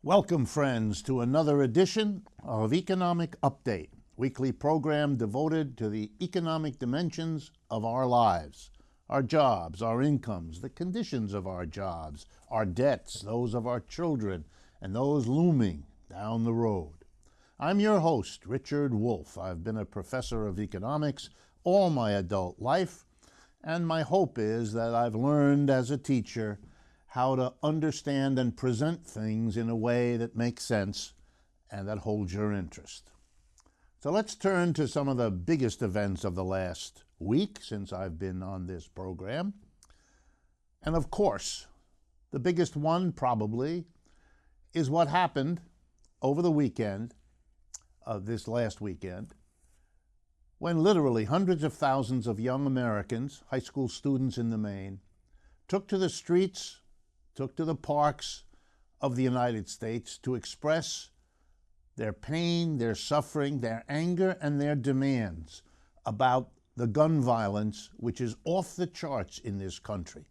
Welcome, friends, to another edition of Economic Update, weekly program devoted to the economic dimensions of our lives, our jobs, our incomes, the conditions of our jobs, our debts, those of our children, and those looming down the road. I'm your host, Richard Wolff. I've been a professor of economics all my adult life, and my hope is that I've learned as a teacher how to understand and present things in a way that makes sense and that holds your interest. So let's turn to some of the biggest events of the last week since I've been on this program. And of course, the biggest one probably is what happened over the weekend, this last weekend, when literally hundreds of thousands of young Americans, high school students in the main, took to the streets, took to the parks of the United States to express their pain, their suffering, their anger, and their demands about the gun violence, which is off the charts in this country.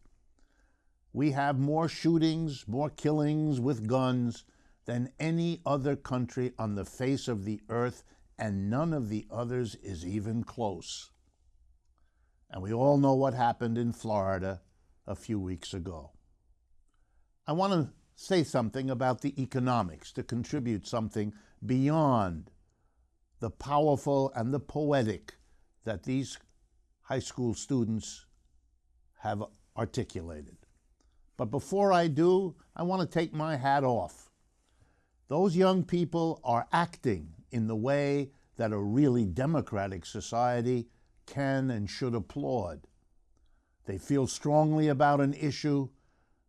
We have more shootings, more killings with guns than any other country on the face of the earth, and none of the others is even close. And we all know what happened in Florida a few weeks ago. I want to say something about the economics to contribute something beyond the powerful and the poetic that these high school students have articulated. But before I do, I want to take my hat off. Those young people are acting in the way that a really democratic society can and should applaud. They feel strongly about an issue.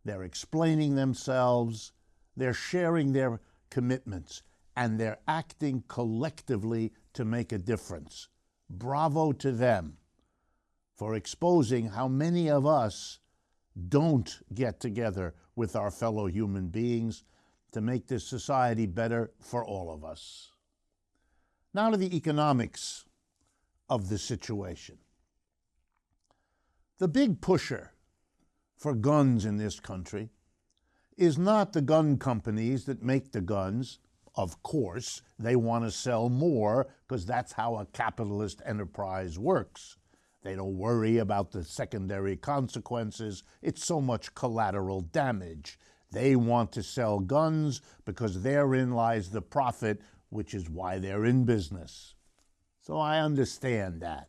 They're explaining themselves, they're sharing their commitments, and they're acting collectively to make a difference. Bravo to them for exposing how many of us don't get together with our fellow human beings to make this society better for all of us. Now to the economics of the situation. The big pusher for guns in this country is not the gun companies that make the guns. Of course, they want to sell more because that's how a capitalist enterprise works. They don't worry about the secondary consequences. It's so much collateral damage. They want to sell guns because therein lies the profit, which is why they're in business. So I understand that.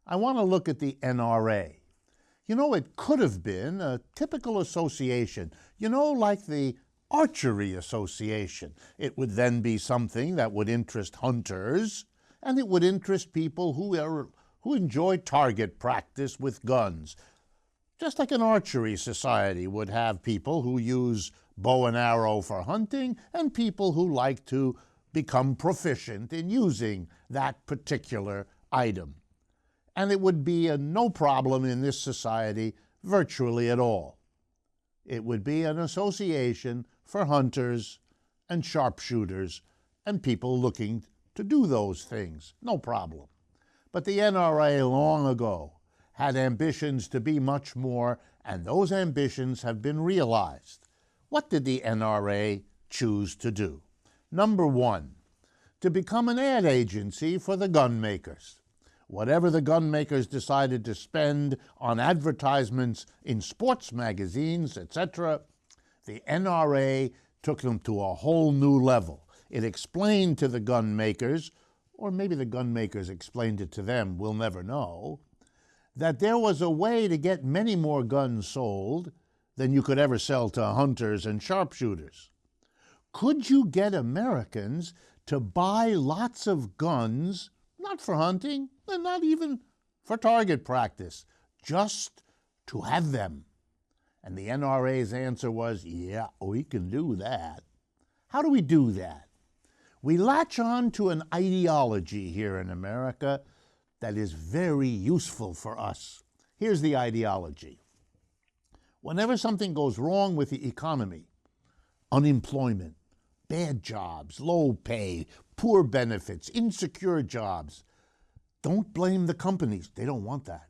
I want to look at the NRA. You know, it could have been a typical association, like the Archery Association. It would then be something that would interest hunters, and it would interest people who enjoy target practice with guns. Just like an archery society would have people who use bow and arrow for hunting and people who like to become proficient in using that particular item. And it would be no problem in this society virtually at all. It would be an association for hunters and sharpshooters and people looking to do those things. No problem. But the NRA long ago had ambitions to be much more, and those ambitions have been realized. What did the NRA choose to do? Number one, to become an ad agency for the gun makers. Whatever the gun makers decided to spend on advertisements in sports magazines, etc., the NRA took them to a whole new level. It explained to the gun makers, or maybe the gun makers explained it to them, we'll never know, that there was a way to get many more guns sold than you could ever sell to hunters and sharpshooters. Could you get Americans to buy lots of guns, not for hunting, and not even for target practice, just to have them? And the NRA's answer was, yeah, we can do that. How do we do that? We latch on to an ideology here in America that is very useful for us. Here's the ideology. Whenever something goes wrong with the economy, unemployment, bad jobs, low pay, poor benefits, insecure jobs, don't blame the companies. They don't want that.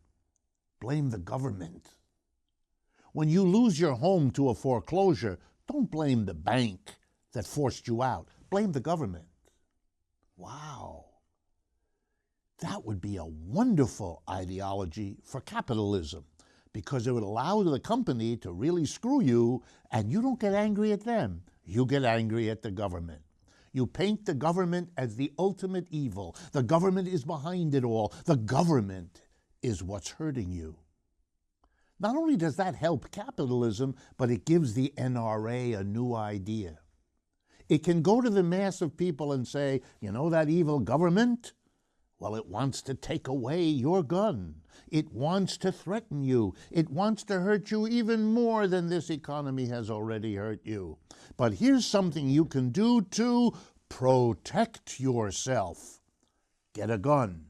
Blame the government. When you lose your home to a foreclosure, don't blame the bank. that forced you out. Blame the government. Wow. That would be a wonderful ideology for capitalism, because it would allow the company to really screw you, and you don't get angry at them. You get angry at the government. You paint the government as the ultimate evil. The government is behind it all. The government is what's hurting you. Not only does that help capitalism, but it gives the NRA a new idea. It can go to the mass of people and say, you know that evil government? Well, it wants to take away your gun. It wants to threaten you. It wants to hurt you even more than this economy has already hurt you. But here's something you can do to protect yourself. Get a gun.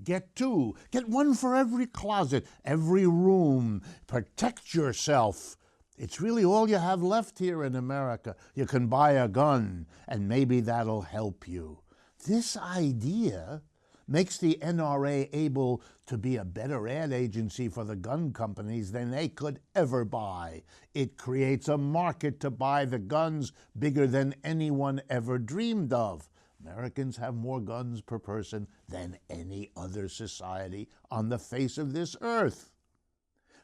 Get two. Get one for every closet, every room. Protect yourself. It's really all you have left here in America. You can buy a gun, and maybe that'll help you. This idea makes the NRA able to be a better ad agency for the gun companies than they could ever buy. It creates a market to buy the guns bigger than anyone ever dreamed of. Americans have more guns per person than any other society on the face of this earth.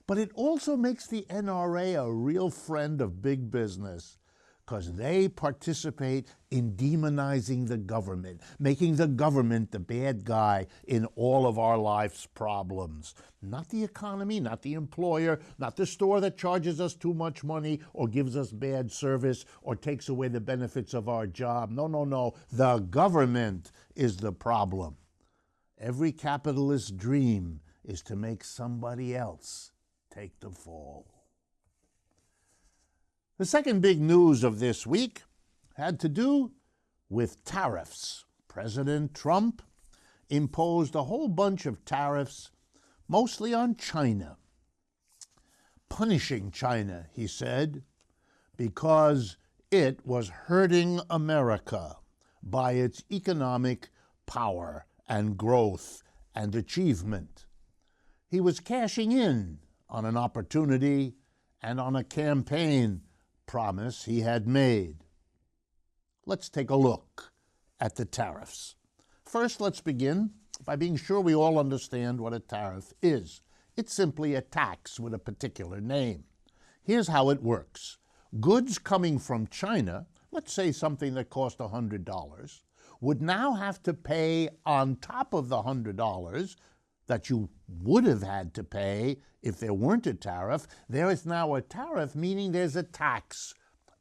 But it also makes the NRA a real friend of big business, because they participate in demonizing the government, making the government the bad guy in all of our life's problems. Not the economy, not the employer, not the store that charges us too much money or gives us bad service or takes away the benefits of our job. No, no, no. The government is the problem. Every capitalist's dream is to make somebody else take the fall. The second big news of this week had to do with tariffs. President Trump imposed a whole bunch of tariffs, mostly on China. Punishing China, he said, because it was hurting America by its economic power and growth and achievement. He was cashing in on an opportunity and on a campaign promise he had made. Let's take a look at the tariffs. First, let's begin by being sure we all understand what a tariff is. It's simply a tax with a particular name. Here's how it works. Goods coming from China, let's say something that cost $100, would now have to pay on top of the $100 that you would have had to pay if there weren't a tariff. There is now a tariff, meaning there's a tax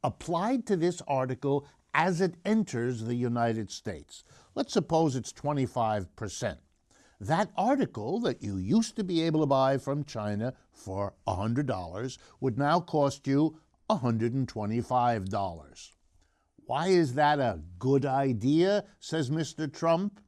applied to this article as it enters the United States. Let's suppose it's 25%. That article that you used to be able to buy from China for $100 would now cost you $125. Why is that a good idea, says Mr. Trump?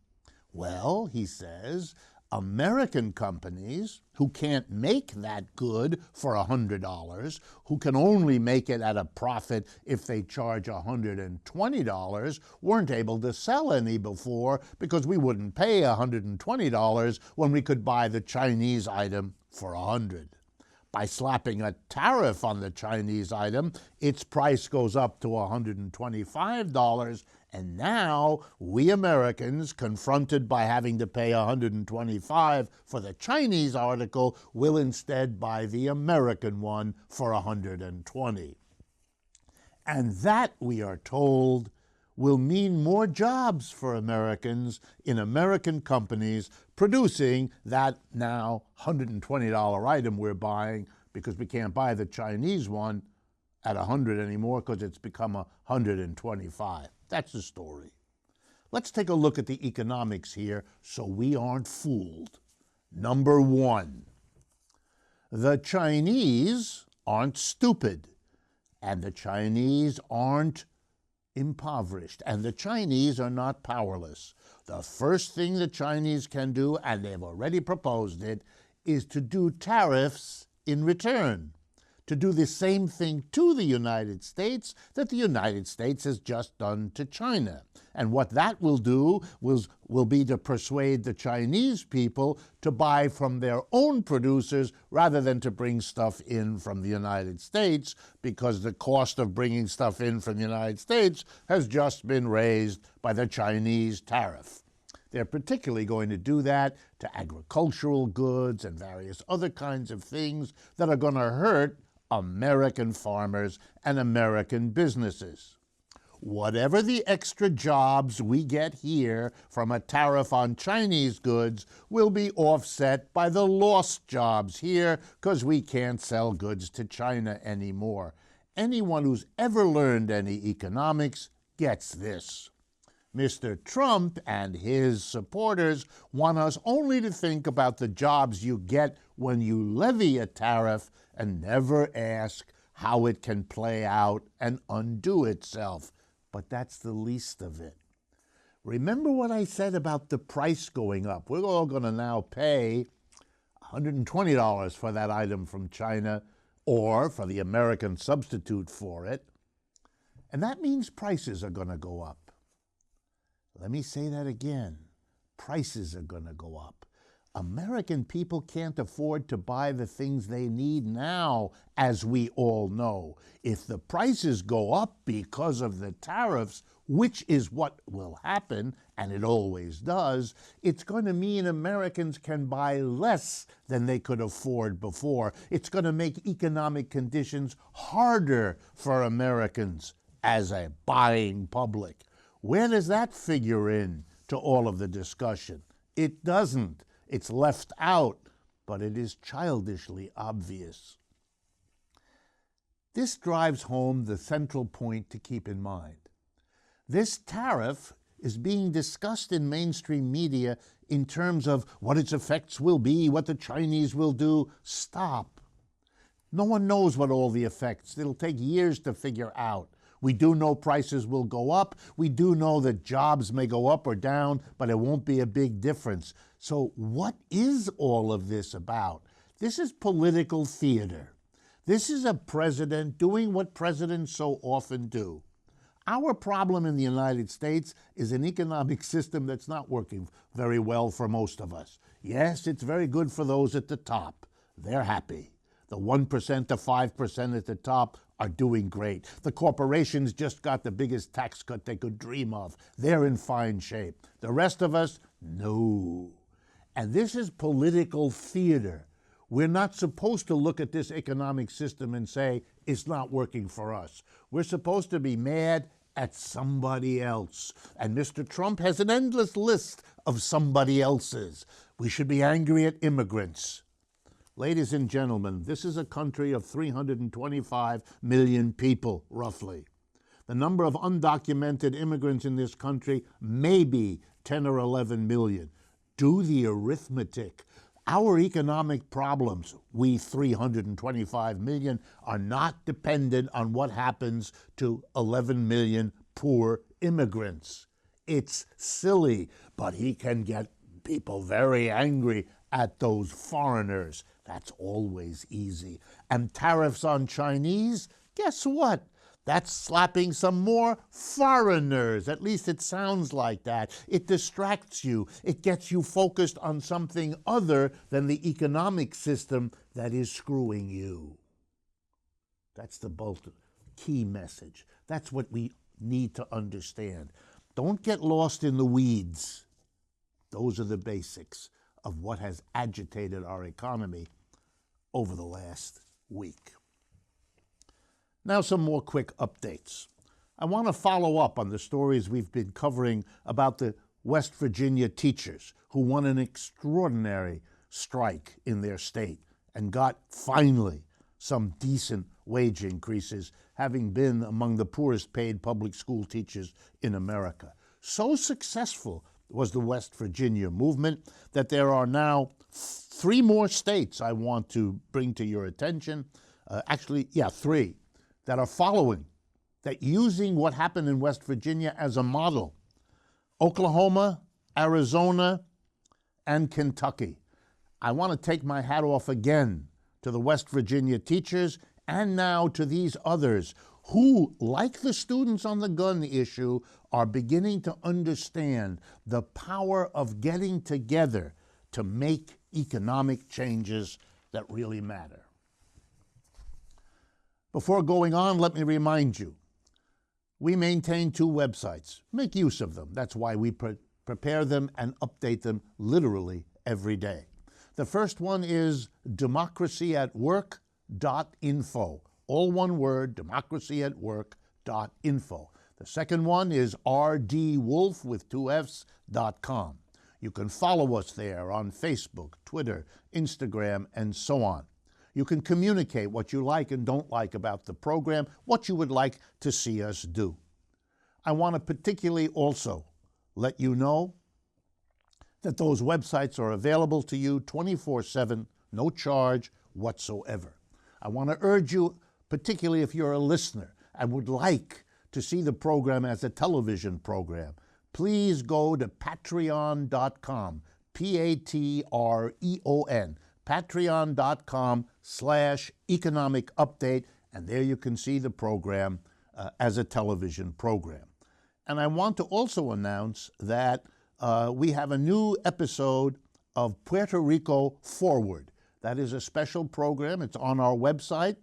Well, he says, American companies who can't make that good for $100, who can only make it at a profit if they charge $120, weren't able to sell any before because we wouldn't pay $120 when we could buy the Chinese item for $100. By slapping a tariff on the Chinese item, its price goes up to $125, and now we Americans, confronted by having to pay $125 for the Chinese article, will instead buy the American one for $120. And that, we are told, will mean more jobs for Americans in American companies producing that now $120 item we're buying, because we can't buy the Chinese one at $100 anymore because it's become $125. That's the story. Let's take a look at the economics here so we aren't fooled. Number one, the Chinese aren't stupid, and the Chinese aren't impoverished, and the Chinese are not powerless. The first thing the Chinese can do, and they've already proposed it, is to do tariffs in return. to do the same thing to the United States that the United States has just done to China. And what that will do will be to persuade the Chinese people to buy from their own producers rather than to bring stuff in from the United States, because the cost of bringing stuff in from the United States has just been raised by the Chinese tariff. They're particularly going to do that to agricultural goods and various other kinds of things that are going to hurt American farmers and American businesses. Whatever the extra jobs we get here from a tariff on Chinese goods will be offset by the lost jobs here because we can't sell goods to China anymore. Anyone who's ever learned any economics gets this. Mr. Trump and his supporters want us only to think about the jobs you get when you levy a tariff and never ask how it can play out and undo itself. But that's the least of it. Remember what I said about the price going up. We're all going to now pay $120 for that item from China, or for the American substitute for it. And that means prices are going to go up. Let me say that again. Prices are going to go up. American people can't afford to buy the things they need now, as we all know. If the prices go up because of the tariffs, which is what will happen, and it always does, it's going to mean Americans can buy less than they could afford before. It's going to make economic conditions harder for Americans as a buying public. Where does that figure in to all of the discussion? It doesn't. It's left out, but it is childishly obvious. This drives home the central point to keep in mind. This tariff is being discussed in mainstream media in terms of what its effects will be, what the Chinese will do. Stop. No one knows what all the effects. It'll take years to figure out. We do know prices will go up. We do know that jobs may go up or down, but it won't be a big difference. So what is all of this about? This is political theater. This is a president doing what presidents so often do. Our problem in the United States is an economic system that's not working very well for most of us. Yes, it's very good for those at the top. They're happy. The 1% to 5% at the top are doing great. The corporations just got the biggest tax cut they could dream of. They're in fine shape. The rest of us, no. And this is political theater. We're not supposed to look at this economic system and say, it's not working for us. We're supposed to be mad at somebody else. And Mr. Trump has an endless list of somebody else's. We should be angry at immigrants. Ladies and gentlemen, this is a country of 325 million people, roughly. The number of undocumented immigrants in this country may be 10 or 11 million. Do the arithmetic. Our economic problems, we 325 million, are not dependent on what happens to 11 million poor immigrants. It's silly, but he can get people very angry at those foreigners. That's always easy. And tariffs on Chinese, guess what? That's slapping some more foreigners. At least it sounds like that. It distracts you. It gets you focused on something other than the economic system that is screwing you. That's the key message. That's what we need to understand. Don't get lost in the weeds. Those are the basics of what has agitated our economy over the last week. Now some more quick updates. I want to follow up on the stories we've been covering about the West Virginia teachers who won an extraordinary strike in their state and got, finally, some decent wage increases, having been among the poorest paid public school teachers in America. So successful was the West Virginia movement that there are now 3 more states I want to bring to your attention. 3 that are following, that using what happened in West Virginia as a model. Oklahoma, Arizona, and Kentucky. I want to take my hat off again to the West Virginia teachers and now to these others who, like the students on the gun issue, are beginning to understand the power of getting together to make economic changes that really matter. Before going on, let me remind you, we maintain 2 websites. Make use of them. That's why we prepare them and update them literally every day. The first one is democracyatwork.info. All one word, democracyatwork.info. The second one is rdwolff with 2 Fs.com. You can follow us there on Facebook, Twitter, Instagram, and so on. You can communicate what you like and don't like about the program, what you would like to see us do. I want to particularly also let you know that those websites are available to you 24/7, no charge whatsoever. I want to urge you, particularly if you're a listener and would like to see the program as a television program, please go to patreon.com, Patreon, patreon.com/economic update, and there you can see the program as a television program. And I want to also announce that we have a new episode of Puerto Rico Forward. That is a special program. It's on our website,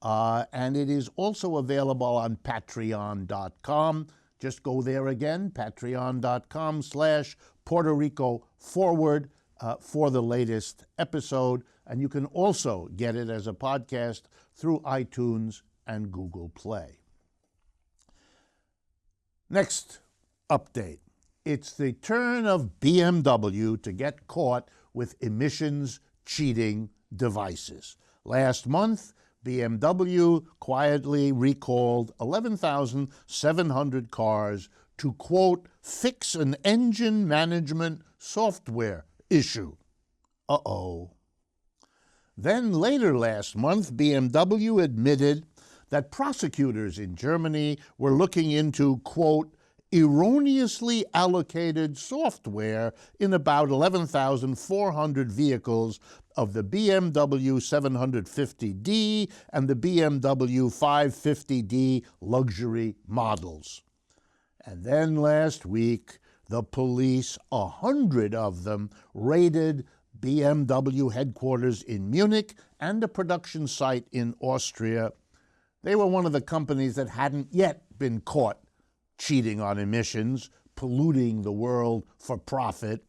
and it is also available on patreon.com. Just go there again, patreon.com/Puerto Rico Forward for the latest episode. And you can also get it as a podcast through iTunes and Google Play. Next update. It's the turn of BMW to get caught with emissions cheating devices. Last month, BMW quietly recalled 11,700 cars to, quote, fix an engine management software issue. Uh-oh. Then later last month, BMW admitted that prosecutors in Germany were looking into, quote, erroneously allocated software in about 11,400 vehicles of the BMW 750D and the BMW 550D luxury models. And then last week, the police, 100 of them, raided BMW headquarters in Munich and a production site in Austria. They were one of the companies that hadn't yet been caught cheating on emissions, polluting the world for profit,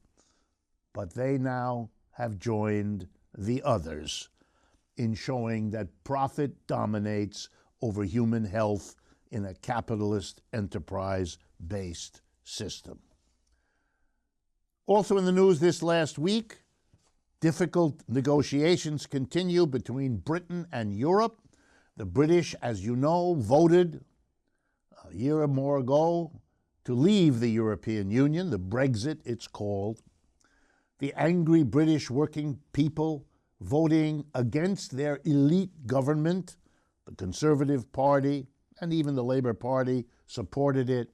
but they now have joined the others in showing that profit dominates over human health in a capitalist enterprise-based system. Also in the news this last week, difficult negotiations continue between Britain and Europe. The British, as you know, voted a year or more ago to leave the European Union, the Brexit it's called. The angry British working people voting against their elite government, the Conservative Party and even the Labour Party supported it.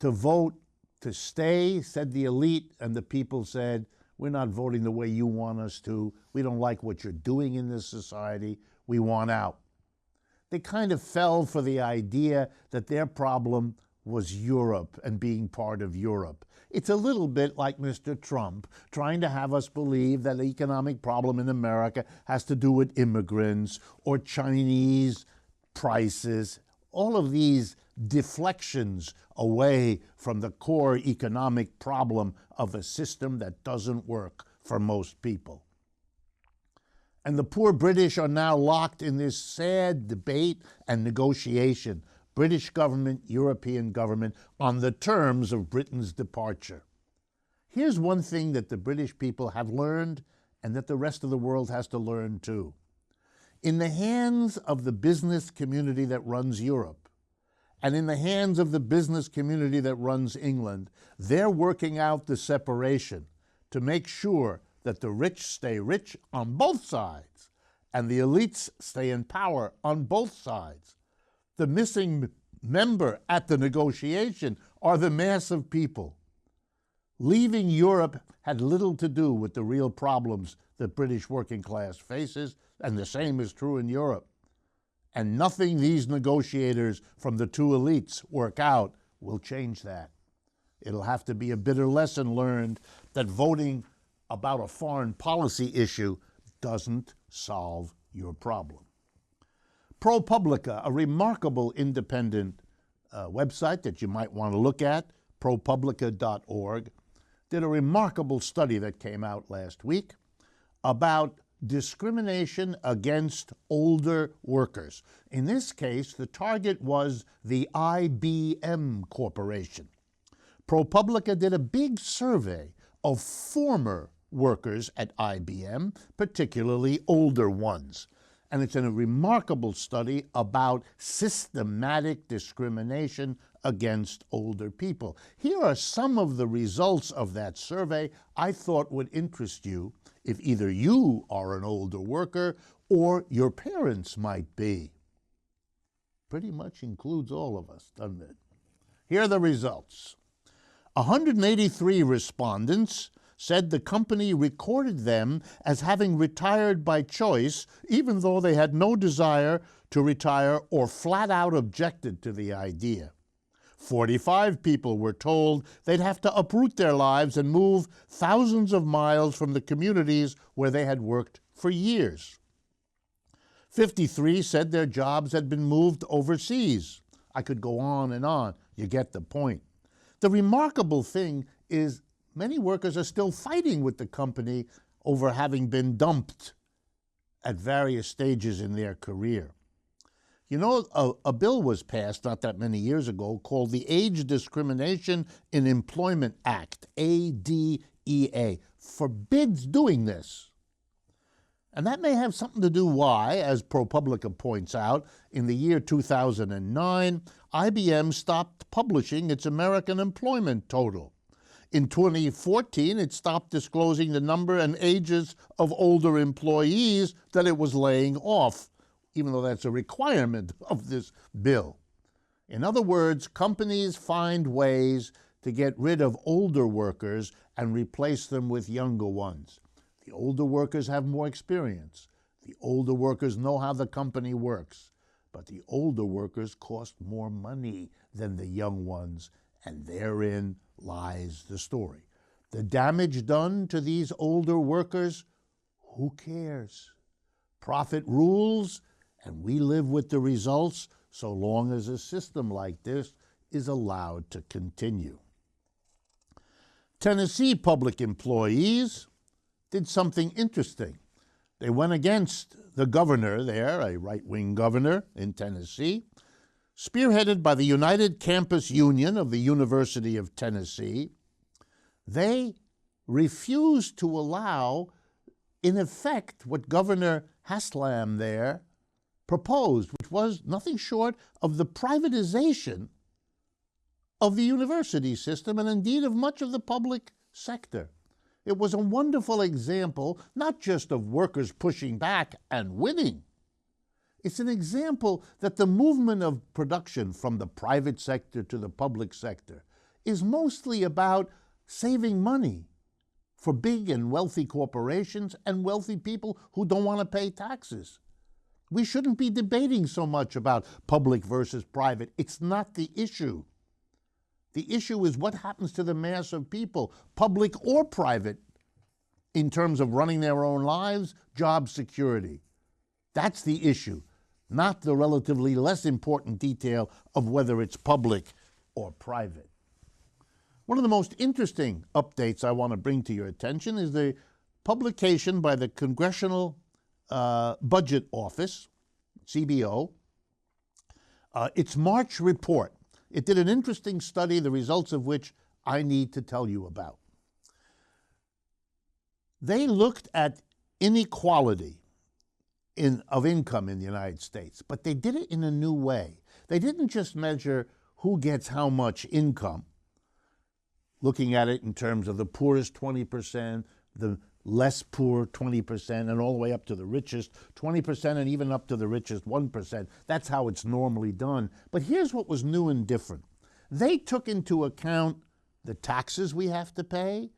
To vote to stay, said the elite, and the people said, we're not voting the way you want us to. We don't like what you're doing in this society. We want out. They kind of fell for the idea that their problem was Europe and being part of Europe. It's a little bit like Mr. Trump trying to have us believe that the economic problem in America has to do with immigrants or Chinese prices. All of these deflections away from the core economic problem of a system that doesn't work for most people. And the poor British are now locked in this sad debate and negotiation, British government, European government, on the terms of Britain's departure. Here's one thing that the British people have learned and that the rest of the world has to learn too. In the hands of the business community that runs Europe, and in the hands of the business community that runs England, they're working out the separation to make sure that the rich stay rich on both sides and the elites stay in power on both sides. The missing member at the negotiation are the mass of people. Leaving Europe had little to do with the real problems the British working class faces, and the same is true in Europe. And nothing these negotiators from the two elites work out will change that. It'll have to be a bitter lesson learned that voting about a foreign policy issue doesn't solve your problem. ProPublica, a remarkable independent website that you might want to look at, propublica.org, did a remarkable study that came out last week about discrimination against older workers. In this case, the target was the IBM Corporation. ProPublica did a big survey of former workers at IBM, particularly older ones. And it's a remarkable study about systematic discrimination against older people. Here are some of the results of that survey I thought would interest you if either you are an older worker or your parents might be. Pretty much includes all of us, doesn't it? Here are the results. 183 respondents said the company recorded them as having retired by choice, even though they had no desire to retire or flat out objected to the idea. 45 people were told they'd have to uproot their lives and move thousands of miles from the communities where they had worked for years. 53 said their jobs had been moved overseas. I could go on and on. You get the point. The remarkable thing is many workers are still fighting with the company over having been dumped at various stages in their career. You know, a bill was passed not that many years ago called the Age Discrimination in Employment Act, ADEA, forbids doing this. And that may have something to do why, as ProPublica points out, in the year 2009, IBM stopped publishing its American employment total. In 2014, it stopped disclosing the number and ages of older employees that it was laying off, even though that's a requirement of this bill. In other words, companies find ways to get rid of older workers and replace them with younger ones. The older workers have more experience. The older workers know how the company works. But the older workers cost more money than the young ones, and therein lies the story. The damage done to these older workers, who cares? Profit rules, and we live with the results so long as a system like this is allowed to continue. Tennessee public employees did something interesting. They went against the governor there, a right-wing governor in Tennessee, spearheaded by the United Campus Union of the University of Tennessee. They refused to allow, in effect, what Governor Haslam there proposed, which was nothing short of the privatization of the university system and indeed of much of the public sector. It was a wonderful example, not just of workers pushing back and winning. It's an example that the movement of production from the private sector to the public sector is mostly about saving money for big and wealthy corporations and wealthy people who don't want to pay taxes. We shouldn't be debating so much about public versus private. It's not the issue. The issue is what happens to the mass of people, public or private, in terms of running their own lives, job security. That's the issue, not the relatively less important detail of whether it's public or private. One of the most interesting updates I want to bring to your attention is the publication by the Congressional Budget Office, CBO, its March report. It did an interesting study, the results of which I need to tell you about. They looked at inequality of income in the United States, but they did it in a new way. They didn't just measure who gets how much income, looking at it in terms of the poorest 20%, the less poor 20%, and all the way up to the richest 20%, and even up to the richest 1%. That's how it's normally done. But here's what was new and different. They took into account the taxes we have to pay.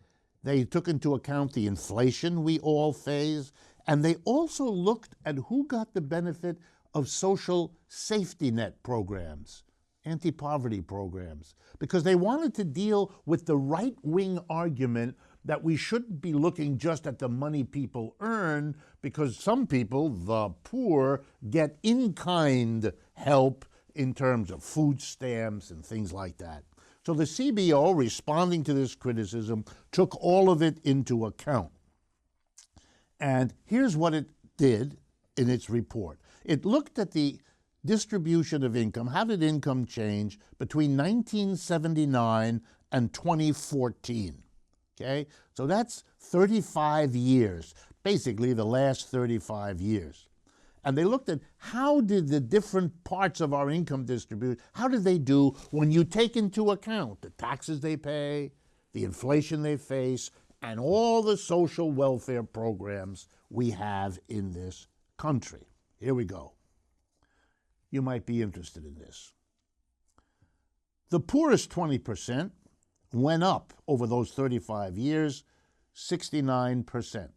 They took into account the inflation we all face. And they also looked at who got the benefit of social safety net programs, anti-poverty programs, because they wanted to deal with the right-wing argument that we shouldn't be looking just at the money people earn, because some people, the poor, get in-kind help in terms of food stamps and things like that. So the CBO, responding to this criticism, took all of it into account. And here's what it did in its report. It looked at the distribution of income. How did income change between 1979 and 2014? Okay, so that's 35 years, basically the last 35 years. And they looked at how did the different parts of our income distribute, how did they do when you take into account the taxes they pay, the inflation they face, and all the social welfare programs we have in this country. Here we go. You might be interested in this. The poorest 20% went up over those 35 years, 69%.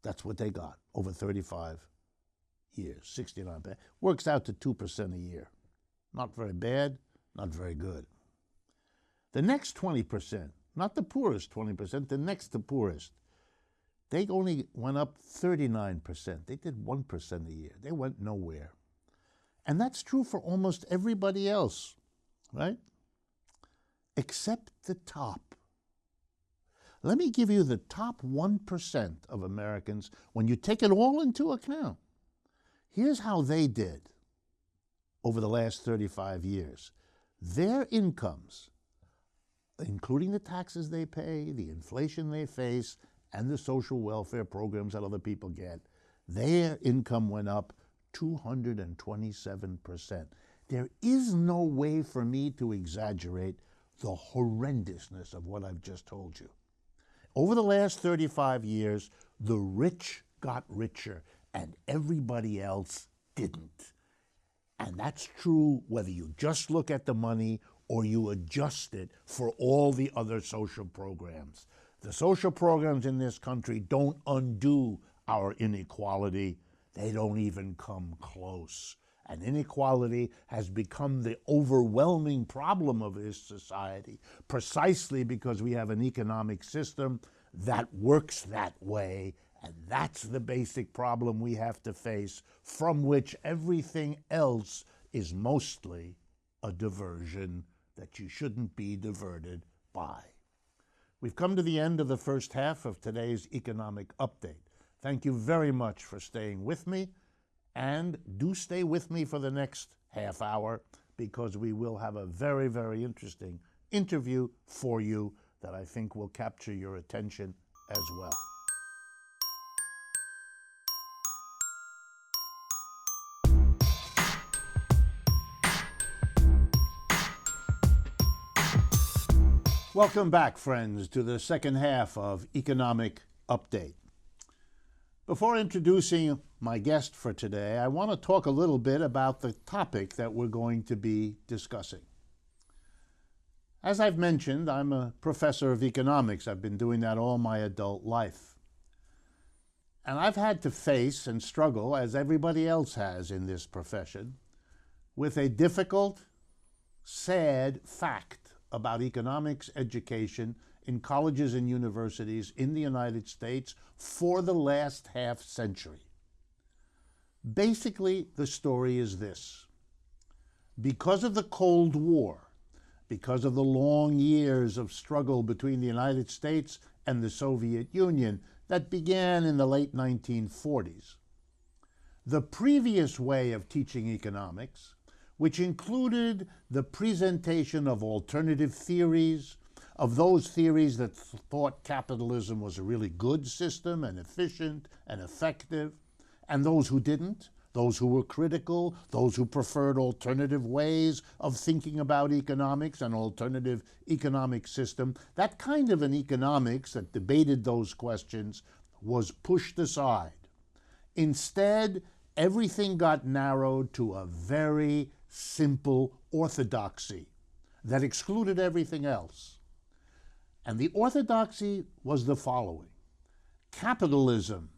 That's what they got over 35 years, 69%. Works out to 2% a year. Not very bad, not very good. The next 20%, not the poorest 20%, the next to poorest, they only went up 39%. They did 1% a year. They went nowhere. And that's true for almost everybody else, right? Except the top. Let me give you the top 1% of Americans when you take it all into account. Here's how they did over the last 35 years. Their incomes, including the taxes they pay, the inflation they face, and the social welfare programs that other people get, their income went up 227%. There is no way for me to exaggerate the horrendousness of what I've just told you. Over the last 35 years, the rich got richer and everybody else didn't. And that's true whether you just look at the money or you adjust it for all the other social programs. The social programs in this country don't undo our inequality. They don't even come close. And inequality has become the overwhelming problem of this society, precisely because we have an economic system that works that way, and that's the basic problem we have to face, from which everything else is mostly a diversion that you shouldn't be diverted by. We've come to the end of the first half of today's economic update. Thank you very much for staying with me. And do stay with me for the next half hour, because we will have a very, very interesting interview for you that I think will capture your attention as well. Welcome back, friends, to the second half of Economic Update. Before introducing my guest for today, I want to talk a little bit about the topic that we're going to be discussing. As I've mentioned, I'm a professor of economics. I've been doing that all my adult life. And I've had to face and struggle, as everybody else has in this profession, with a difficult, sad fact about economics education in colleges and universities in the United States for the last half century. Basically, the story is this. Because of the Cold War, because of the long years of struggle between the United States and the Soviet Union that began in the late 1940s, the previous way of teaching economics, which included the presentation of alternative theories, of those theories that thought capitalism was a really good system and efficient and effective, and those who didn't, those who were critical, those who preferred alternative ways of thinking about economics, an alternative economic system. That kind of an economics that debated those questions was pushed aside. Instead, everything got narrowed to a very simple orthodoxy, that excluded everything else. And the orthodoxy was the following. Capitalism,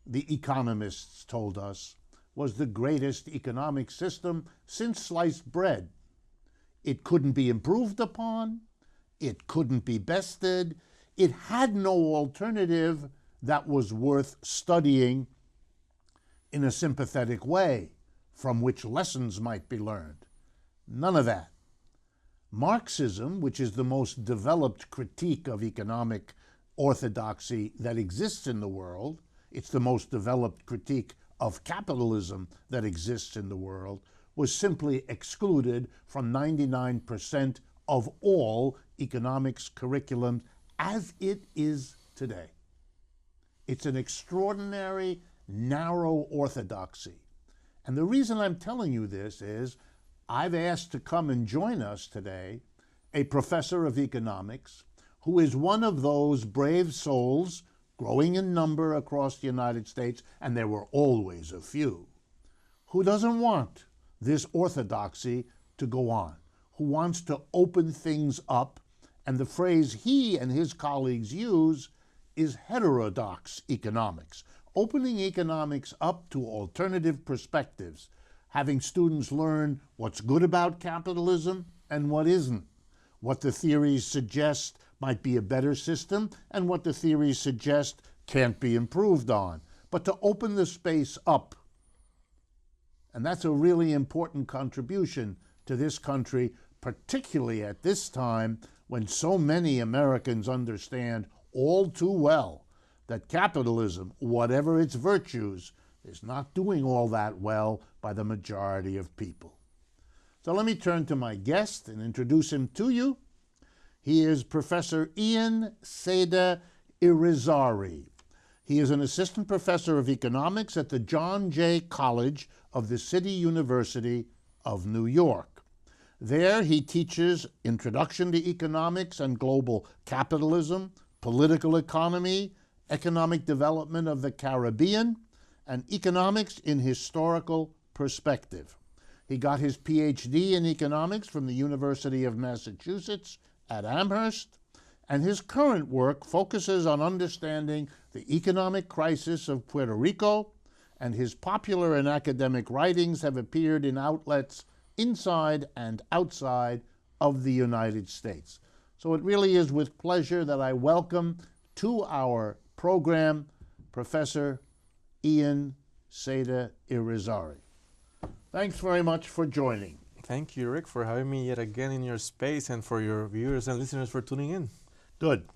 the economists told us, was the greatest economic system since sliced bread. It couldn't be improved upon. It couldn't be bested. It had no alternative that was worth studying in a sympathetic way, from which lessons might be learned. None of that. Marxism, which is the most developed critique of economic orthodoxy that exists in the world, it's the most developed critique of capitalism that exists in the world, was simply excluded from 99% of all economics curriculum as it is today. It's an extraordinary, narrow orthodoxy. And the reason I'm telling you this is I've asked to come and join us today a professor of economics who is one of those brave souls growing in number across the United States, and there were always a few, who doesn't want this orthodoxy to go on, who wants to open things up, and the phrase he and his colleagues use is heterodox economics, opening economics up to alternative perspectives, having students learn what's good about capitalism and what isn't, what the theories suggest might be a better system and what the theories suggest can't be improved on, but to open the space up. And that's a really important contribution to this country, particularly at this time when so many Americans understand all too well that capitalism, whatever its virtues, is not doing all that well by the majority of people. So let me turn to my guest and introduce him to you. He is Professor Seda Irizarry. He is an assistant professor of economics at the John Jay College of the City University of New York. There he teaches Introduction to Economics and Global Capitalism, Political Economy, Economic Development of the Caribbean, and Economics in Historical Perspective. He got his PhD in economics from the University of Massachusetts at Amherst, and his current work focuses on understanding the economic crisis of Puerto Rico, and his popular and academic writings have appeared in outlets inside and outside of the United States. So it really is with pleasure that I welcome to our program Professor Seda Irizarry. Thanks very much for joining. Thank you, Rick, for having me yet again in your space, and for your viewers and listeners for tuning in. Good.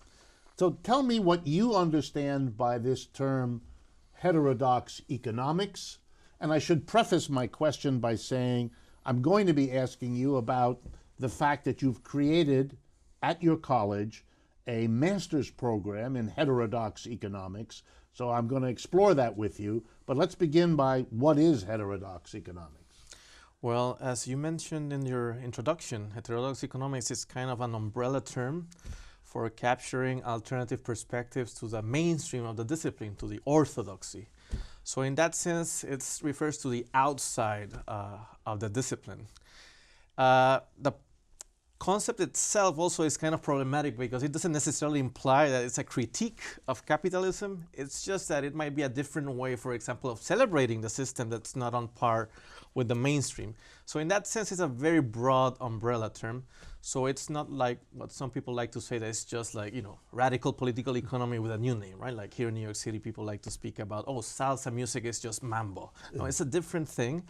So tell me what you understand by this term heterodox economics. And I should preface my question by saying I'm going to be asking you about the fact that you've created at your college a master's program in heterodox economics. So I'm going to explore that with you. But let's begin by what is heterodox economics? Well, as you mentioned in your introduction, heterodox economics is kind of an umbrella term for capturing alternative perspectives to the mainstream of the discipline, to the orthodoxy. So in that sense, it refers to the outside of the discipline. The concept itself also is kind of problematic because it doesn't necessarily imply that it's a critique of capitalism. It's just that it might be a different way, for example, of celebrating the system that's not on par with the mainstream. So in that sense, it's a very broad umbrella term. So it's not like what some people like to say that it's just like, radical political economy with a new name, right? Like here in New York City, people like to speak about, salsa music is just mambo. No, it's a different thing.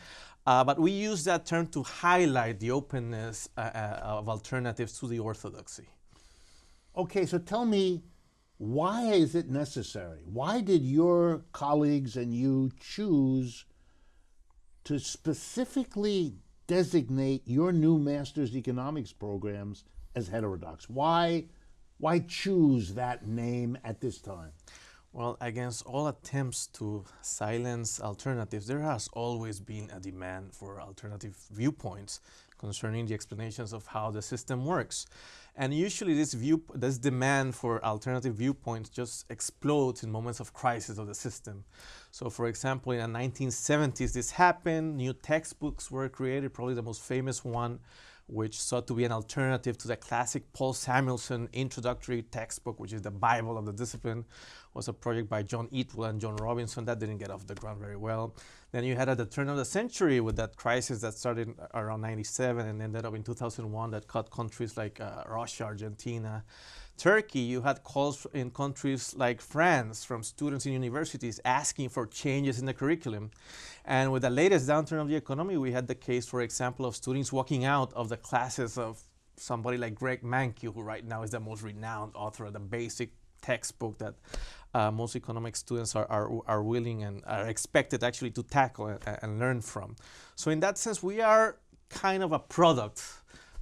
But we use that term to highlight the openness of alternatives to the orthodoxy. Okay, so tell me, why is it necessary? Why did your colleagues and you choose to specifically designate your new master's economics programs as heterodox? Why choose that name at this time? Well, against all attempts to silence alternatives, there has always been a demand for alternative viewpoints concerning the explanations of how the system works. And usually this demand for alternative viewpoints just explodes in moments of crisis of the system. So for example, in the 1970s, this happened. New textbooks were created. Probably the most famous one which sought to be an alternative to the classic Paul Samuelson introductory textbook, which is the Bible of the discipline. Was a project by John Eatwell and John Robinson that didn't get off the ground very well. Then you had at the turn of the century with that crisis that started around 97 and ended up in 2001 that cut countries like Russia, Argentina, Turkey. You had calls in countries like France from students in universities asking for changes in the curriculum. And with the latest downturn of the economy, we had the case, for example, of students walking out of the classes of somebody like Greg Mankiw, who right now is the most renowned author of the basic textbook that most economic students are willing and are expected actually to tackle and learn from. So in that sense, we are kind of a product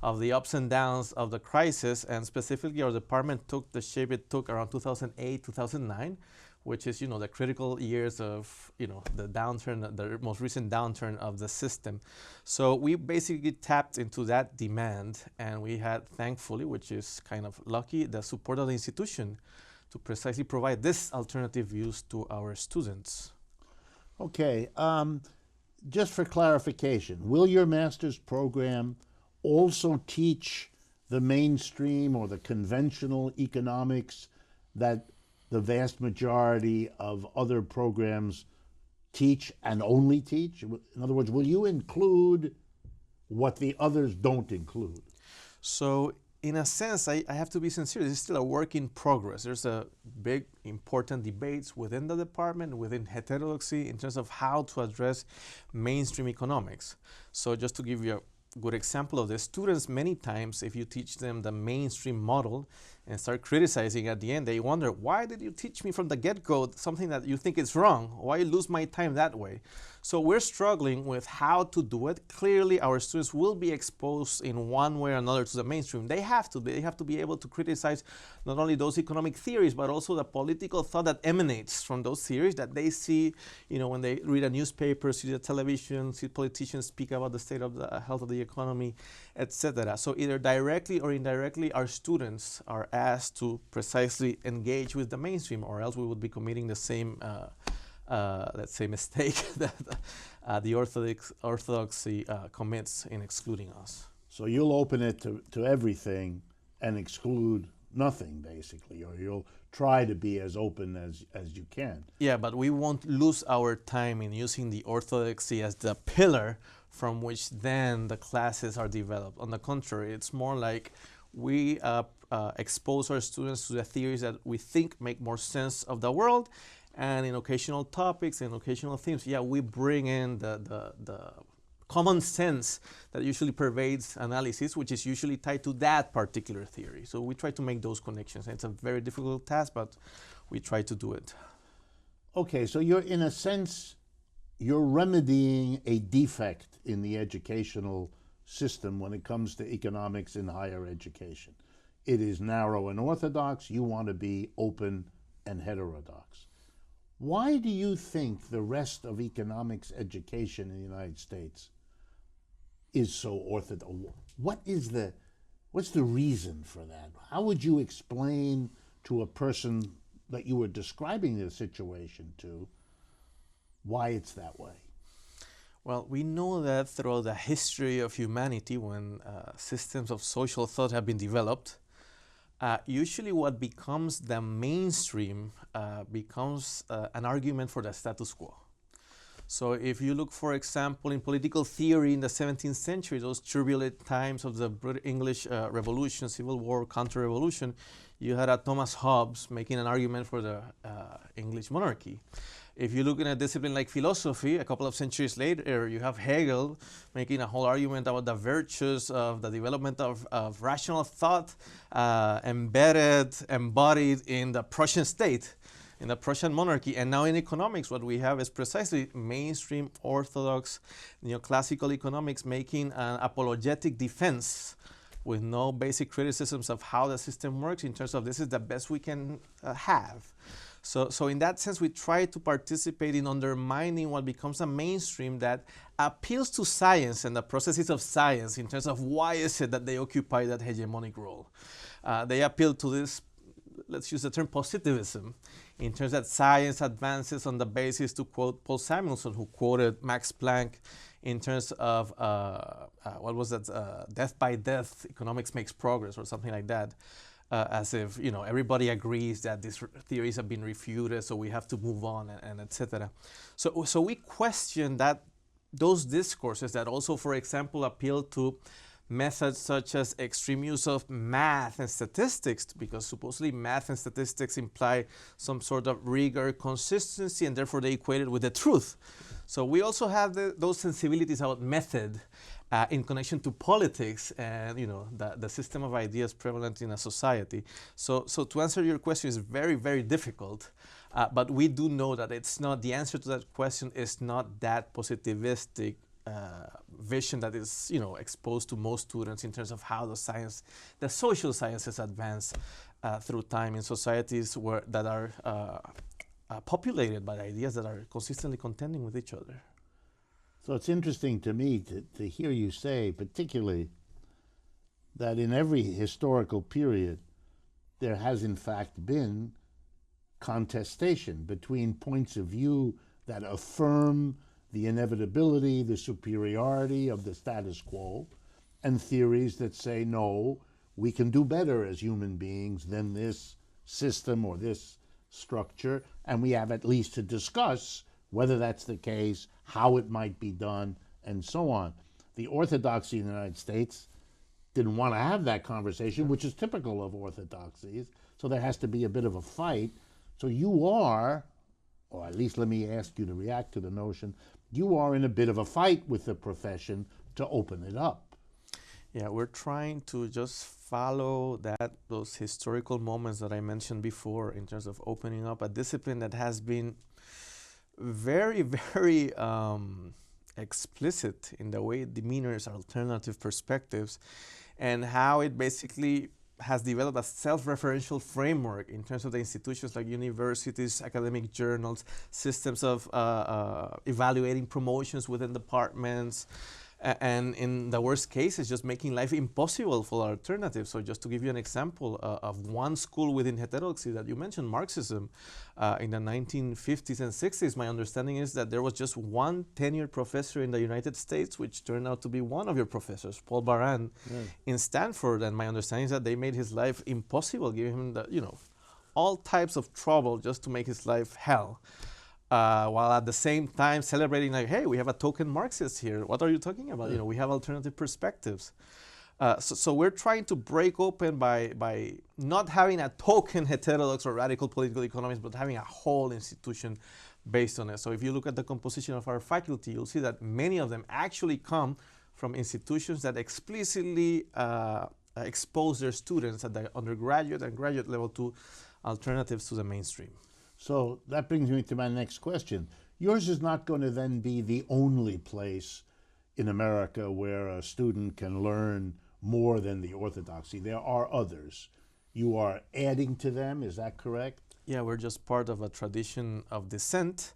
of the ups and downs of the crisis, and specifically our department took the shape it took around 2008, 2009, which is, the critical years of, the downturn, the most recent downturn of the system. So we basically tapped into that demand, and we had, thankfully, which is kind of lucky, the support of the institution to precisely provide this alternative views to our students. Okay, just for clarification, will your master's program also teach the mainstream or the conventional economics that the vast majority of other programs teach and only teach? In other words, will you include what the others don't include? So in a sense, I have to be sincere, this is still a work in progress. There's a big, important debates within the department, within heterodoxy, in terms of how to address mainstream economics. So just to give you a good example of this, students many times, if you teach them the mainstream model and start criticizing at the end, they wonder, why did you teach me from the get-go something that you think is wrong? Why lose my time that way? So we're struggling with how to do it. Clearly, our students will be exposed in one way or another to the mainstream. They have to be able to criticize not only those economic theories, but also the political thought that emanates from those theories that they see, when they read a newspaper, see the television, see politicians speak about the state of the health of the economy, etc. So either directly or indirectly, our students are asked to precisely engage with the mainstream, or else we would be committing the same let's say, mistake that the orthodoxy commits in excluding us. So you'll open it to everything and exclude nothing, basically, or you'll try to be as open as you can. Yeah, but we won't lose our time in using the orthodoxy as the pillar from which then the classes are developed. On the contrary, it's more like we expose our students to the theories that we think make more sense of the world, and in occasional topics and occasional themes, we bring in the common sense that usually pervades analysis, which is usually tied to that particular theory. So we try to make those connections. And it's a very difficult task, but we try to do it. Okay, so in a sense, you're remedying a defect in the educational system when it comes to economics in higher education. It is narrow and orthodox. You want to be open and heterodox. Why do you think the rest of economics education in the United States is so orthodox? What's the reason for that? How would you explain to a person that you were describing the situation to why it's that way? Well, we know that throughout the history of humanity, when systems of social thought have been developed, usually what becomes the mainstream becomes an argument for the status quo. So if you look, for example, in political theory in the 17th century, those turbulent times of the English Revolution, Civil War, Counter-Revolution, you had Thomas Hobbes making an argument for the English monarchy. If you look in a discipline like philosophy, a couple of centuries later, you have Hegel making a whole argument about the virtues of the development of rational thought embodied in the Prussian state, in the Prussian monarchy. And now in economics, what we have is precisely mainstream orthodox neoclassical economics making an apologetic defense with no basic criticisms of how the system works in terms of this is the best we can have. So in that sense, we try to participate in undermining what becomes a mainstream that appeals to science and the processes of science in terms of why is it that they occupy that hegemonic role. They appeal to this, let's use the term positivism, in terms that science advances on the basis, to quote Paul Samuelson, who quoted Max Planck in terms of what was that, death by death, economics makes progress or something like that, as if everybody agrees that these theories have been refuted, so we have to move on and etc. So we question that those discourses that also, for example, appeal to methods such as extreme use of math and statistics, because supposedly math and statistics imply some sort of rigor, consistency, and therefore they equate it with the truth. So we also have those sensibilities about method in connection to politics and the system of ideas prevalent in a society. So to answer your question is very, very difficult, but we do know that it's not, the answer to that question is not that positivistic vision that is exposed to most students in terms of how the social sciences advance through time in societies that are populated by ideas that are consistently contending with each other. So it's interesting to me to hear you say, particularly, that in every historical period there has in fact been contestation between points of view that affirm the inevitability, the superiority of the status quo, and theories that say, no, we can do better as human beings than this system or this structure, and we have at least to discuss whether that's the case, how it might be done, and so on. The orthodoxy in the United States didn't want to have that conversation, which is typical of orthodoxies, so there has to be a bit of a fight. So you are, or at least let me ask you to react to the notion, you are in a bit of a fight with the profession to open it up. Yeah, we're trying to just follow those historical moments that I mentioned before in terms of opening up a discipline that has been very, very explicit in the way it demeanors alternative perspectives and how it basically has developed a self-referential framework in terms of the institutions like universities, academic journals, systems of evaluating promotions within departments, and in the worst case, it's just making life impossible for alternatives. So just to give you an example of one school within heterodoxy that you mentioned, Marxism, in the 1950s and 60s, my understanding is that there was just one tenured professor in the United States, which turned out to be one of your professors, Paul Baran, in Stanford. And my understanding is that they made his life impossible, giving him all types of trouble just to make his life hell. While at the same time celebrating like, hey, we have a token Marxist here. What are you talking about? We have alternative perspectives. So we're trying to break open by not having a token heterodox or radical political economics, but having a whole institution based on it. So if you look at the composition of our faculty, you'll see that many of them actually come from institutions that explicitly expose their students at the undergraduate and graduate level to alternatives to the mainstream. So that brings me to my next question. Yours is not going to then be the only place in America where a student can learn more than the orthodoxy. There are others. You are adding to them, is that correct? Yeah, we're just part of a tradition of dissent.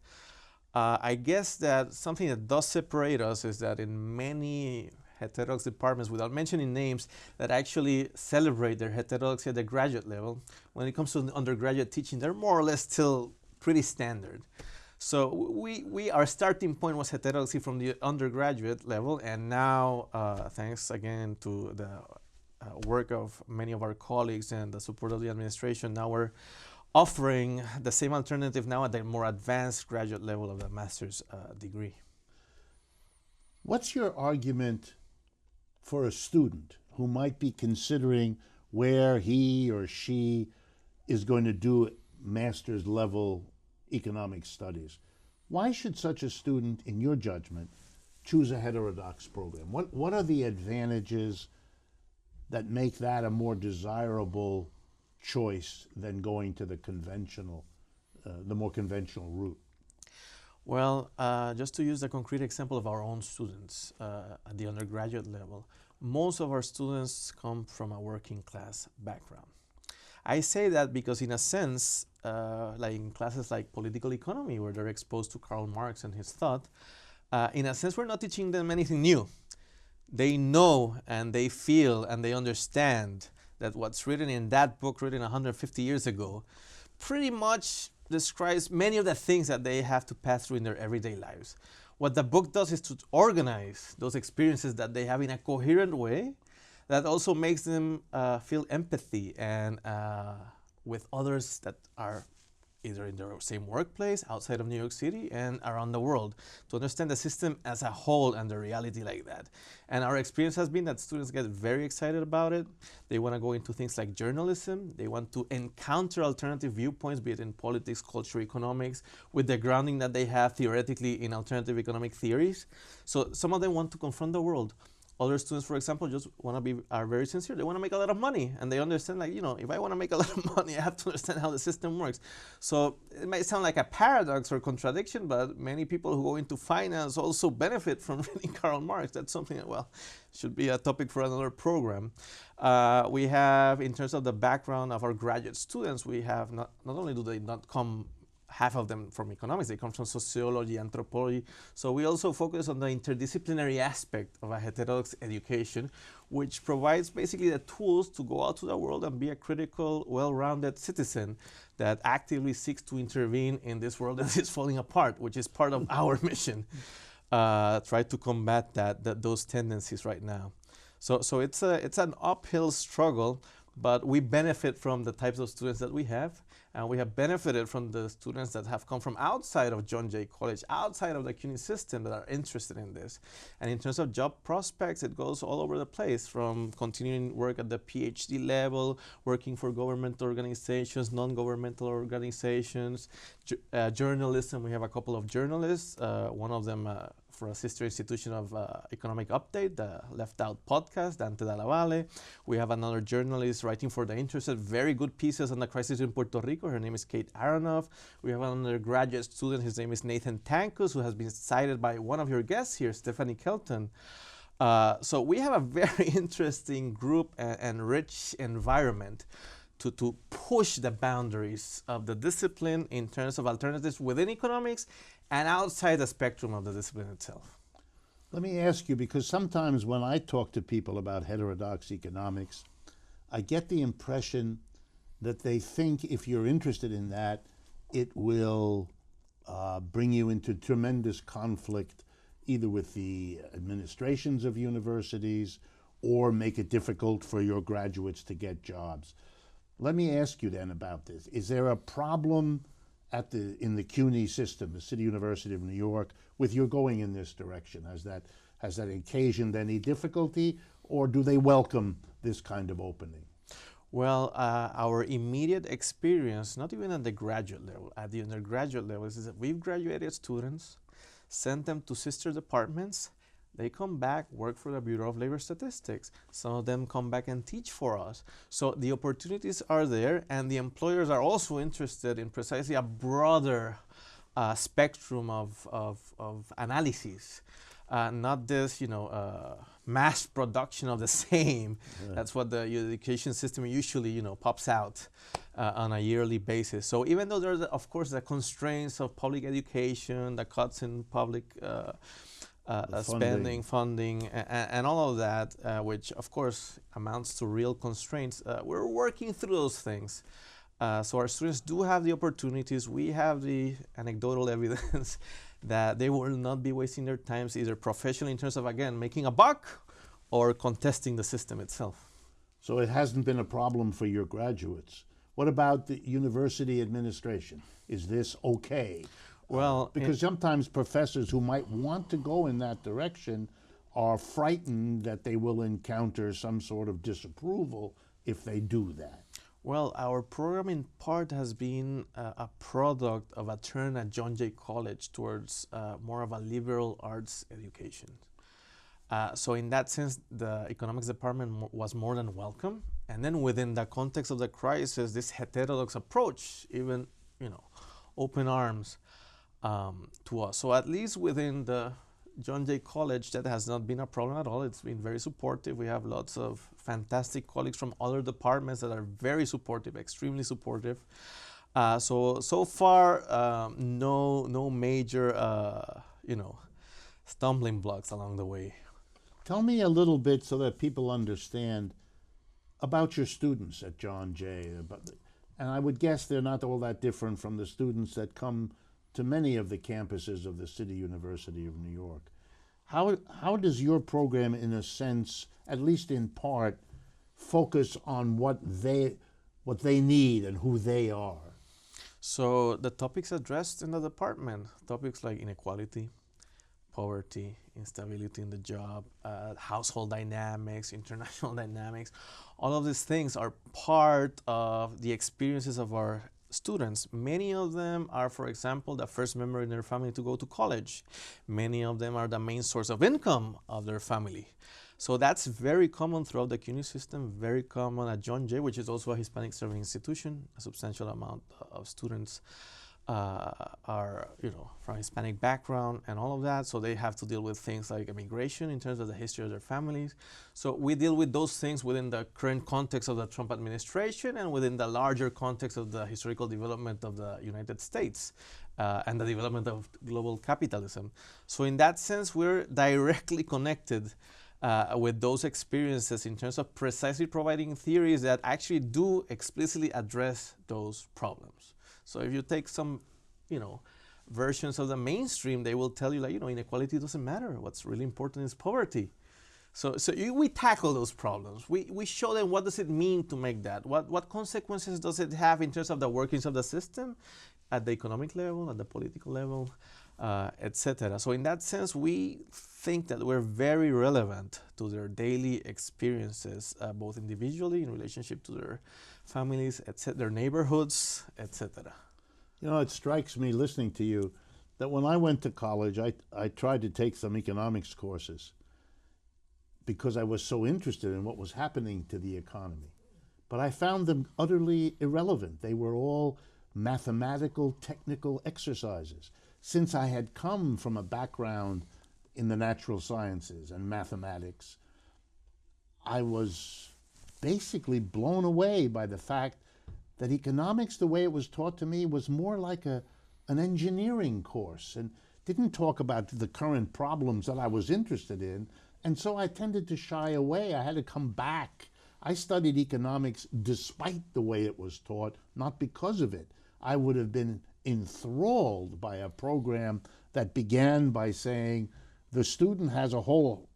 I guess that something that does separate us is that in many heterodox departments, without mentioning names, that actually celebrate their heterodoxy at the graduate level, when it comes to the undergraduate teaching, they're more or less still pretty standard. So our starting point was heterodoxy from the undergraduate level, and now, thanks again to the work of many of our colleagues and the support of the administration, now we're offering the same alternative now at the more advanced graduate level of the master's degree. What's your argument for a student who might be considering where he or she is going to do master's level economic studies? Why should such a student, in your judgment, choose a heterodox program? What are the advantages that make that a more desirable choice than going to the conventional, the more conventional route? Well, just to use the concrete example of our own students at the undergraduate level, most of our students come from a working class background. I say that because in a sense, like in classes like political economy, where they're exposed to Karl Marx and his thought, in a sense, we're not teaching them anything new. They know and they feel and they understand that what's written in that book written 150 years ago pretty much describes many of the things that they have to pass through in their everyday lives. what the book does is to organize those experiences that they have in a coherent way that also makes them feel empathy and with others that are either in their same workplace, outside of New York City, and around the world, to understand the system as a whole and the reality like that. And our experience has been that students get very excited about it. They want to go into things like journalism. They want to encounter alternative viewpoints, be it in politics, culture, economics, with the grounding that they have theoretically in alternative economic theories. So some of them want to confront the world. Other students, for example, just are very sincere. They want to make a lot of money, and they understand, like, if I want to make a lot of money, I have to understand how the system works. So it might sound like a paradox or contradiction, but many people who go into finance also benefit from reading Karl Marx. That's something that, should be a topic for another program. We have, in terms of the background of our graduate students, we have not only do they not come half of them from economics, they come from sociology, anthropology. So we also focus on the interdisciplinary aspect of a heterodox education, which provides basically the tools to go out to the world and be a critical, well-rounded citizen that actively seeks to intervene in this world that is falling apart, which is part of our mission. Try to combat those tendencies right now. So it's an uphill struggle, but we benefit from the types of students that we have. And we have benefited from the students that have come from outside of John Jay College, outside of the CUNY system, that are interested in this. And in terms of job prospects, it goes all over the place, from continuing work at the PhD level, working for government organizations, non-governmental organizations, journalism. We have a couple of journalists, one of them for a sister institution of Economic Update, the Left Out podcast, Dante Dalla Valle. We have another journalist writing for The Interested, very good pieces on the crisis in Puerto Rico. Her name is Kate Aronoff. We have another graduate student, his name is Nathan Tankus, who has been cited by one of your guests here, Stephanie Kelton. So we have a very interesting group and rich environment to push the boundaries of the discipline in terms of alternatives within economics and outside the spectrum of the discipline itself. Let me ask you, because sometimes when I talk to people about heterodox economics, I get the impression that they think if you're interested in that, it will bring you into tremendous conflict either with the administrations of universities or make it difficult for your graduates to get jobs. Let me ask you then about this. Is there a problem in the CUNY system, the City University of New York, with your going in this direction? Has that occasioned any difficulty, or do they welcome this kind of opening? Well, our immediate experience, not even at the graduate level, at the undergraduate level, is that we've graduated students, sent them to sister departments. They come back, work for the Bureau of Labor Statistics. Some of them come back and teach for us. So the opportunities are there, and the employers are also interested in precisely a broader spectrum of analyses. Not this, mass production of the same. Yeah. That's what the education system usually, pops out on a yearly basis. So even though there's, of course, the constraints of public education, the cuts in public spending, funding, and all of that, which of course amounts to real constraints, we're working through those things. So our students do have the opportunities. We have the anecdotal evidence that they will not be wasting their times either professionally in terms of, again, making a buck or contesting the system itself. So it hasn't been a problem for your graduates. What about the university administration? Is this okay? Well, because sometimes professors who might want to go in that direction are frightened that they will encounter some sort of disapproval if they do that. Well, our program in part has been a product of a turn at John Jay College towards more of a liberal arts education. So in that sense, the economics department was more than welcome. And then within the context of the crisis, this heterodox approach, even, open arms to us. So at least within the John Jay College, that has not been a problem at all. It's been very supportive. We have lots of fantastic colleagues from other departments that are very supportive, extremely supportive. So far, no major, stumbling blocks along the way. Tell me a little bit so that people understand about your students at John Jay. And I would guess they're not all that different from the students that come to many of the campuses of the City University of New York. How does your program, in a sense, at least in part, focus on what they need and who they are? So the topics addressed in the department, topics like inequality, poverty, instability in the job, household dynamics, international dynamics, all of these things are part of the experiences of our students. Many of them are, for example, the first member in their family to go to college. Many of them are the main source of income of their family. So that's very common throughout the CUNY system, very common at John Jay, which is also a Hispanic serving institution. A substantial amount of students are, from Hispanic background and all of that. So they have to deal with things like immigration in terms of the history of their families. So we deal with those things within the current context of the Trump administration and within the larger context of the historical development of the United States and the development of global capitalism. So in that sense, we're directly connected with those experiences in terms of precisely providing theories that actually do explicitly address those problems. So if you take some, versions of the mainstream, they will tell you inequality doesn't matter. What's really important is poverty. So we tackle those problems. We show them what does it mean to make that. What consequences does it have in terms of the workings of the system at the economic level, at the political level, etc. So in that sense, we think that we're very relevant to their daily experiences, both individually in relationship to their families, etc., their neighborhoods, etc. It strikes me listening to you that when I went to college, I tried to take some economics courses because I was so interested in what was happening to the economy. But I found them utterly irrelevant. They were all mathematical, technical exercises. Since I had come from a background in the natural sciences and mathematics, I was basically blown away by the fact that economics, the way it was taught to me, was more like an engineering course and didn't talk about the current problems that I was interested in. And so I tended to shy away. I had to come back. I studied economics despite the way it was taught, not because of it. I would have been enthralled by a program that began by saying the student has a whole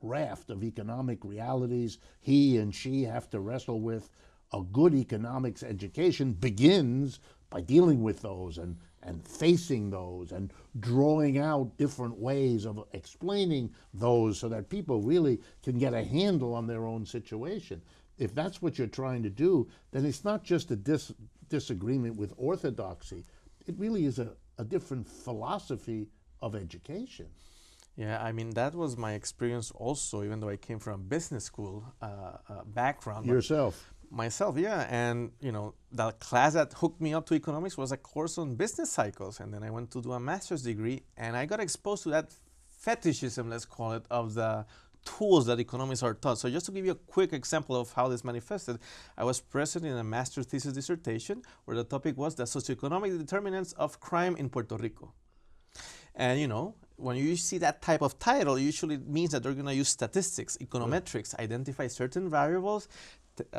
raft of economic realities he and she have to wrestle with. A good economics education begins by dealing with those and facing those and drawing out different ways of explaining those so that people really can get a handle on their own situation. If that's what you're trying to do, then it's not just a disagreement with orthodoxy. It really is a different philosophy of education. Yeah, that was my experience also, even though I came from a business school background. Yourself? Myself, yeah. And, the class that hooked me up to economics was a course on business cycles. And then I went to do a master's degree, and I got exposed to that fetishism, let's call it, of the tools that economists are taught. So just to give you a quick example of how this manifested, I was present in a master's thesis dissertation where the topic was the socioeconomic determinants of crime in Puerto Rico. And, when you see that type of title, usually it means that they're going to use statistics, econometrics, identify certain variables,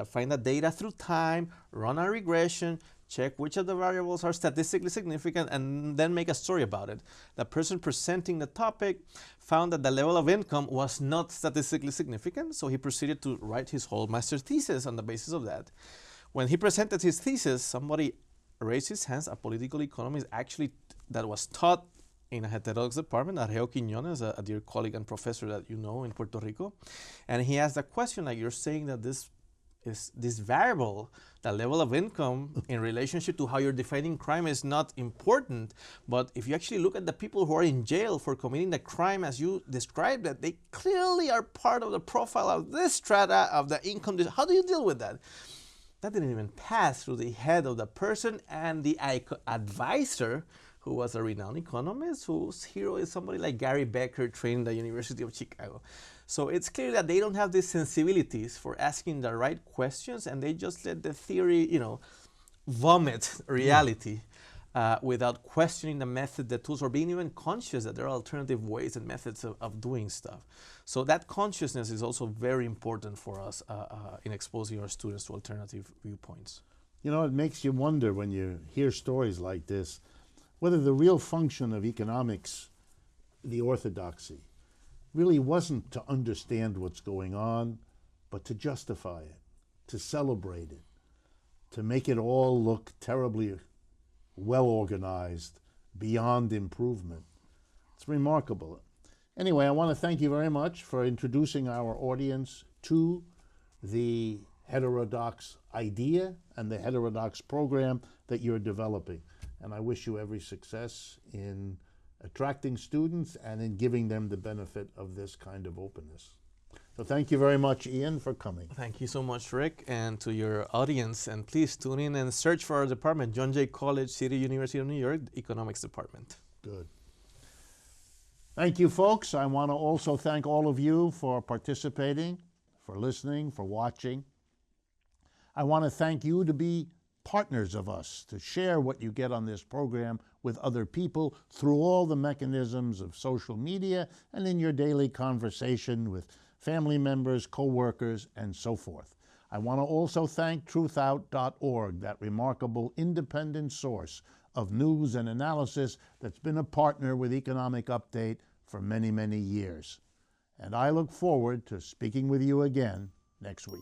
find the data through time, run a regression, check which of the variables are statistically significant, and then make a story about it. The person presenting the topic found that the level of income was not statistically significant, so he proceeded to write his whole master's thesis on the basis of that. When he presented his thesis, somebody raised his hands, a political economist actually that was taught in a heterodox department, Argeo Quiñones, a dear colleague and professor that you know in Puerto Rico. And he asked a question like, you're saying that this variable, the level of income in relationship to how you're defining crime is not important, but if you actually look at the people who are in jail for committing the crime as you described it, they clearly are part of the profile of this strata of the income. How do you deal with that? That didn't even pass through the head of the person and the advisor, who was a renowned economist, whose hero is somebody like Gary Becker, trained at the University of Chicago. So it's clear that they don't have these sensibilities for asking the right questions, and they just let the theory, vomit reality without questioning the method, the tools, or being even conscious that there are alternative ways and methods of doing stuff. So that consciousness is also very important for us in exposing our students to alternative viewpoints. It makes you wonder when you hear stories like this, whether the real function of economics, the orthodoxy, really wasn't to understand what's going on, but to justify it, to celebrate it, to make it all look terribly well organized, beyond improvement. It's remarkable. Anyway, I want to thank you very much for introducing our audience to the heterodox idea and the heterodox program that you're developing. And I wish you every success in attracting students and in giving them the benefit of this kind of openness. So thank you very much, Ian, for coming. Thank you so much, Rick, and to your audience. And please tune in and search for our department, John Jay College, City University of New York, Economics Department. Good. Thank you, folks. I want to also thank all of you for participating, for listening, for watching. I want to thank you to be partners of us, to share what you get on this program with other people through all the mechanisms of social media and in your daily conversation with family members, co-workers, and so forth. I want to also thank truthout.org, that remarkable independent source of news and analysis that's been a partner with Economic Update for many, many years. And I look forward to speaking with you again next week.